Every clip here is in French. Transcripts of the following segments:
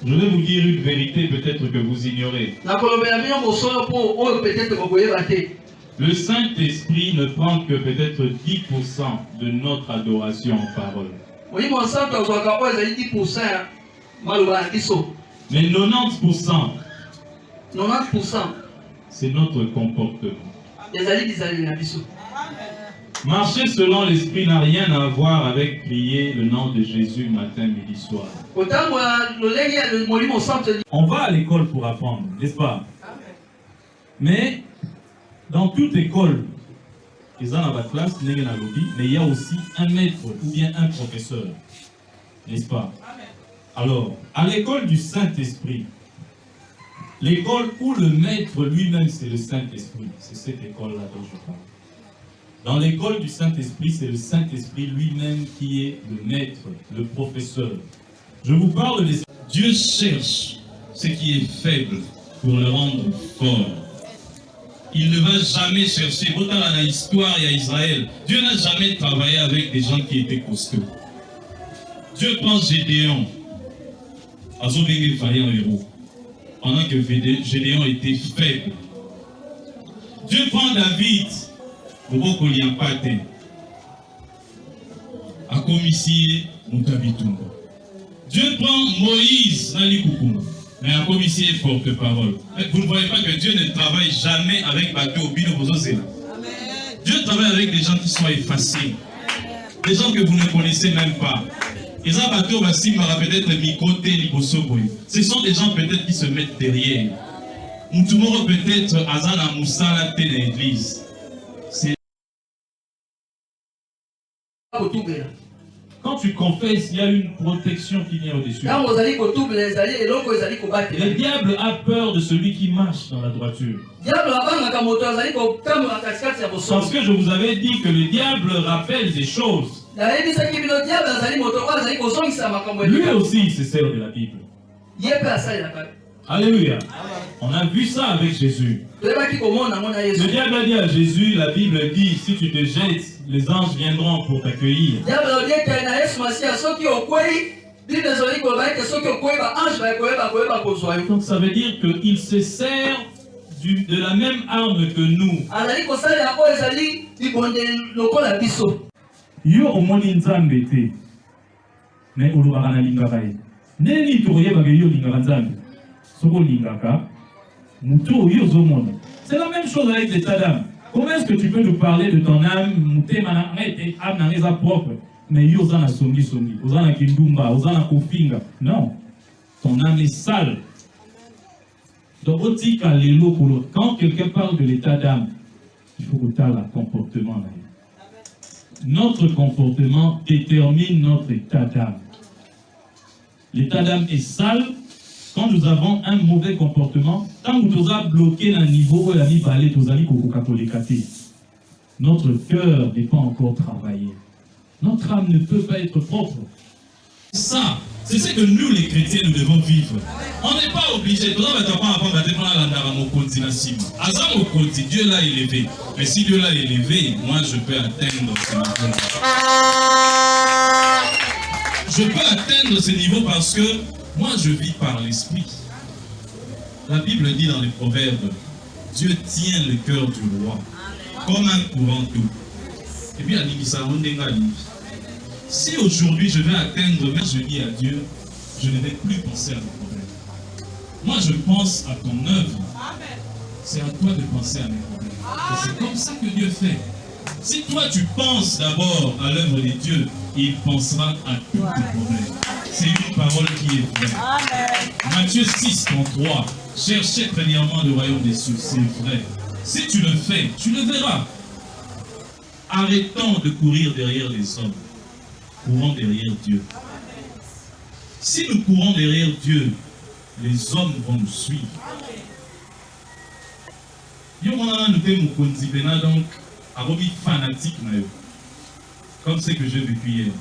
Je vais vous dire une vérité peut-être que vous ignorez. Le Saint-Esprit ne prend que peut-être 10% de notre adoration en parole. Mais 90%, c'est notre comportement. Marcher selon l'Esprit n'a rien à voir avec prier le nom de Jésus matin, midi, soir. On va à l'école pour apprendre, n'est-ce pas? Mais dans toute école, ils ont la classe, mais il y a aussi un maître ou bien un professeur, n'est-ce pas? Alors, à l'école du Saint-Esprit, l'école où le maître lui-même c'est le Saint-Esprit, c'est cette école-là dont je parle. Dans l'école du Saint-Esprit, c'est le Saint-Esprit lui-même qui est le maître, le professeur. Je vous parle des... Dieu cherche ce qui est faible pour le rendre fort. Il ne va jamais chercher. Autant dans l'histoire et à Israël, Dieu n'a jamais travaillé avec des gens qui étaient costauds. Dieu prend Gédéon, pendant que Gédéon était faible. Dieu prend David, à commissaire Moutabitumba. Dieu prend Moïse, mais à commissaire porte-parole. Vous ne voyez pas que Dieu ne travaille jamais avec Bateau Bino Bozozela. Dieu travaille avec des gens qui sont effacés, des gens que vous ne connaissez même pas. Ce sont des gens peut-être qui se mettent derrière. Moutoumoro peut-être Azana Moussala Télé l'église. Quand tu confesses, il y a une protection qui vient au-dessus. Le diable a peur de celui qui marche dans la droiture. Parce que je vous avais dit que le diable rappelle des choses. Lui aussi, c'est celle de la Bible. Alléluia. On a vu ça avec Jésus. Le diable a dit à Jésus, la Bible dit, si tu te jettes, les anges viendront pour t'accueillir. Donc ça veut dire qu'il se sert de la même arme que nous. Yo omoni nzambe te mais olobaka na lingaka ye neni tokoyebaka yo lingaka nzambe soko lingaka mutu oyo ozomona. C'est la même chose avec l'état d'âme. Comment est-ce que tu peux nous parler de ton âme mutema na âme na ngeza propre mais yo ozana songi songi ozana kindumba ozana kofinga? Non, ton âme est sale. Donc otika lelo kolo quand quelqu'un parle de l'état d'âme il faut que tu aies le comportement là. Notre comportement détermine notre état d'âme. L'état d'âme est sale quand nous avons un mauvais comportement. Quand nous avons bloqué un niveau où la vie va aller, notre cœur n'est pas encore travaillé. Notre âme ne peut pas être propre. Ça, c'est ce que nous les chrétiens nous devons vivre. On n'est pas obligé. Dieu l'a élevé. Mais si Dieu l'a élevé, moi je peux atteindre ce niveau. Je peux atteindre ce niveau parce que moi je vis par l'esprit. La Bible dit dans les Proverbes, Dieu tient le cœur du roi comme un courant d'eau. Et puis si aujourd'hui je vais atteindre, mais je dis à Dieu, je ne vais plus penser à mes problèmes. Moi je pense à ton œuvre. C'est à toi de penser à mes problèmes. Et c'est comme ça que Dieu fait. Si toi tu penses d'abord à l'œuvre de Dieu, il pensera à tous tes problèmes. C'est une parole qui est vraie. Matthieu 6, 33. Cherchez premièrement le royaume des cieux. C'est vrai. Si tu le fais, tu le verras. Arrêtons de courir derrière les hommes. Courons derrière Dieu. Si nous courons derrière Dieu, les hommes vont nous suivre. Donc, fanatique, comme ce que j'ai vécu hier.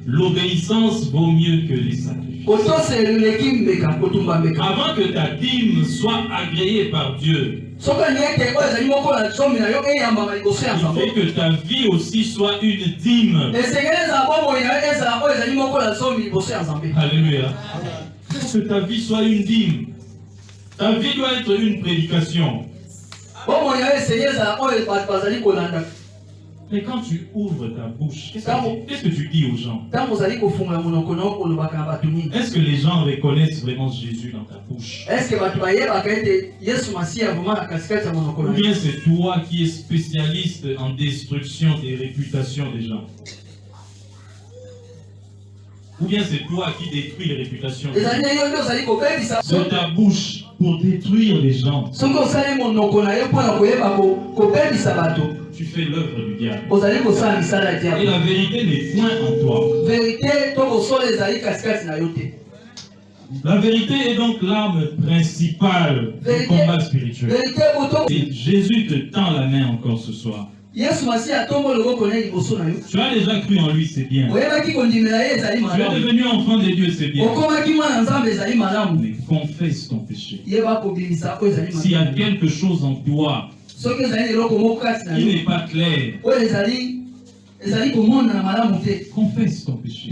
l'obéissance vaut mieux que les sacrifices. Avant que ta dîme soit agréée par Dieu, il faut que ta vie aussi soit une dîme. Alléluia. Il faut que ta vie soit une dîme. Ta vie doit être une prédication. Mais quand tu ouvres ta bouche, qu'est-ce que tu dis aux gens? Est-ce que les gens reconnaissent vraiment Jésus dans ta bouche? Ou bien c'est toi qui es spécialiste en destruction des réputations des gens? Ou bien c'est toi qui détruis les réputations des gens? C'est ta bouche pour détruire les gens. Tu fais l'œuvre du diable. Et la vérité n'est point en toi. La vérité est donc l'arme principale du combat spirituel. Et Jésus te tend la main encore ce soir. Tu as déjà cru en lui, c'est bien. Tu es devenu enfant de Dieu, c'est bien. Mais confesse ton péché. S'il y a quelque chose en toi qui n'est pas clair, confesse ton péché.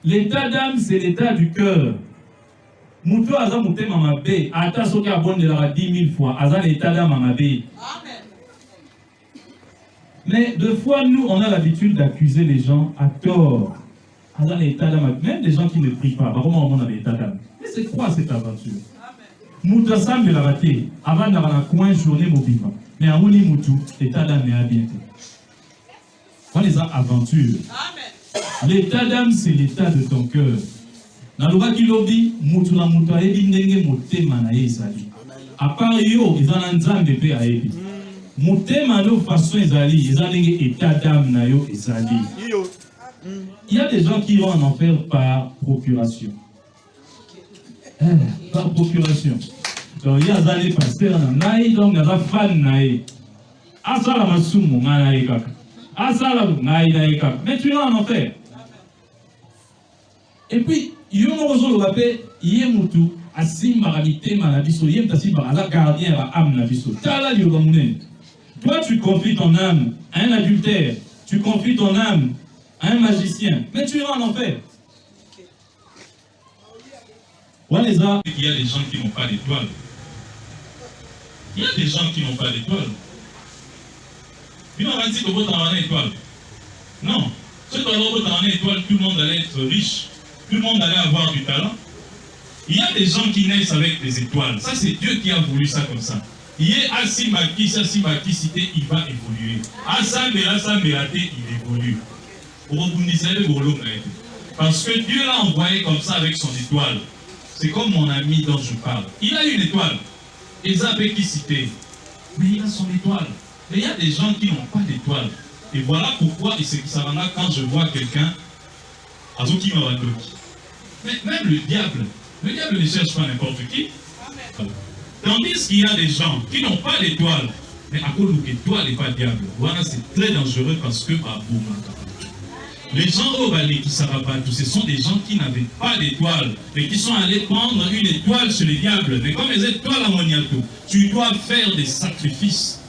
L'état d'âme, c'est l'état du cœur. Moutou aza mutema mabe, ata soki abondelaka 10 000 fois, aza l'état d'âme mabe. Mais deux fois, nous, on a l'habitude d'accuser les gens à tort. Aza l'état d'âme, même des gens qui ne prient pas, comment on a l'état d'âme? Mais c'est quoi cette aventure? Moutou asambe la bate, avant d'avoir la coin journée mobile. Mais à Mouni Moutou, l'état d'âme est à bientôt. On les a aventures. L'état d'âme, c'est l'état de ton cœur. Naloba kilobi mutu na mutu ayebi ndenge motema na ye ezali. À part yo, ezana nzambe pe ayebi. Motema no façon ezali, ezana ndenge état d'âme na yo ezali. Il y a des gens qui vont en enfer par procuration. Par procuration. Donc il y a des pasteurs na ngai, donc il y a des fans na ye. Asala masumu ngana ye kaka. Asala ngai na ye kaka. Mais tu es en enfer. Et puis yo mozo lo bape yemutu asimba mitema na biso yem tasimba ala gardien ba âme na biso tala yo ba munene. Toi tu confies ton âme à un adultère, tu confies ton âme à un magicien, mais tu iras en enfer. Il y a des gens qui n'ont pas d'étoile. Il y a des gens qui n'ont pas d'étoile. Ils n'ont pas dit que vous avez une étoile. Non. Si vous avez une étoile, tout le monde allait être riche. Tout le monde allait avoir du talent. Il y a des gens qui naissent avec des étoiles. Ça, c'est Dieu qui a voulu ça comme ça. Il est Asimaki, cité, il va évoluer. Asambelate, il évolue. Parce que Dieu l'a envoyé comme ça avec son étoile. C'est comme mon ami dont je parle. Il a une étoile. Ezabeki cité. Mais il a son étoile. Mais il y a des gens qui n'ont pas d'étoile. Et voilà pourquoi, et c'est ça va quand je vois quelqu'un, Azuki Mawandoki. Mais même le diable ne cherche pas n'importe qui. Tandis qu'il y a des gens qui n'ont pas d'étoile, mais à cause de l'étoile n'est pas diable. Voilà, c'est très dangereux parce que les gens au Bali qui savent pas tout, ce sont des gens qui n'avaient pas d'étoile, mais qui sont allés prendre une étoile chez les diables. Mais comme les étoiles à Moniato, tu dois faire des sacrifices.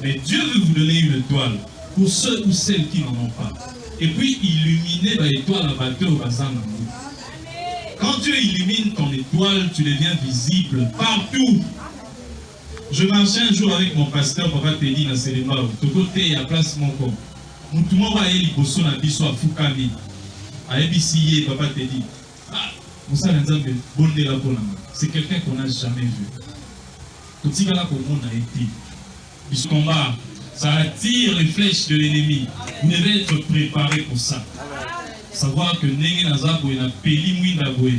Mais Dieu veut vous donner une étoile pour ceux ou celles qui n'en ont pas. Et puis illuminer l'étoile à bateau au bassin. Quand Dieu illumine ton étoile, tu deviens visible partout. Je marchais un jour avec mon pasteur, Papa Teddy, dans Séléma, de côté à place mon corps. Tout le monde va aller liposo na biso à Fukami. À EBCA, Papa Teddy. Ah, c'est quelqu'un qu'on n'a jamais vu. Tout ce qu'on a été. Puisque combat, ça attire les flèches de l'ennemi. Vous devez être préparé pour ça. Savoir que Nenge Nazabo et la Péli Mouindaboé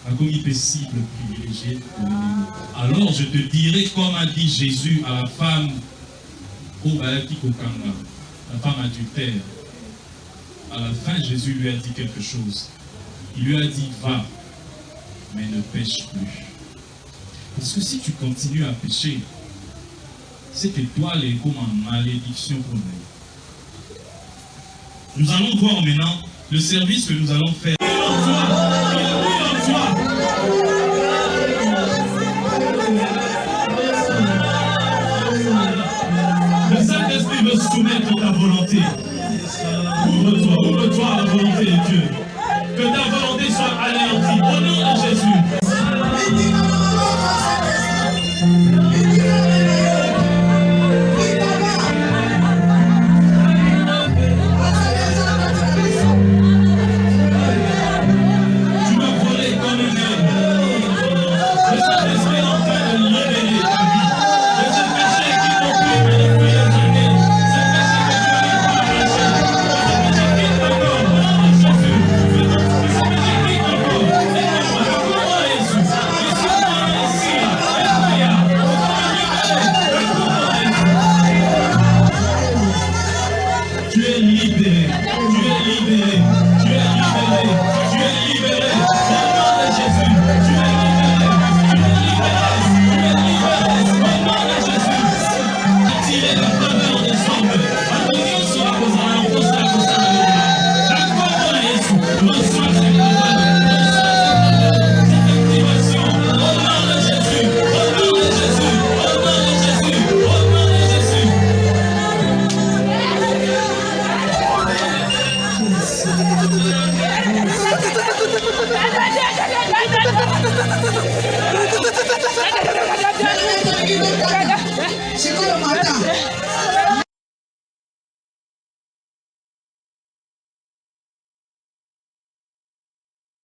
a commis des cibles privilégiées de l'ennemi. Alors je te dirai comme a dit Jésus à la femme Obayaki Kokanga, la femme adultère. À la fin, Jésus lui a dit quelque chose. Il lui a dit, va, mais ne pêche plus. Parce que si tu continues à pécher, cette étoile est comme en malédiction pour nous. Nous allons voir maintenant le service que nous allons faire. Le Saint-Esprit veut soumettre ta volonté. Ouvre-toi à la volonté.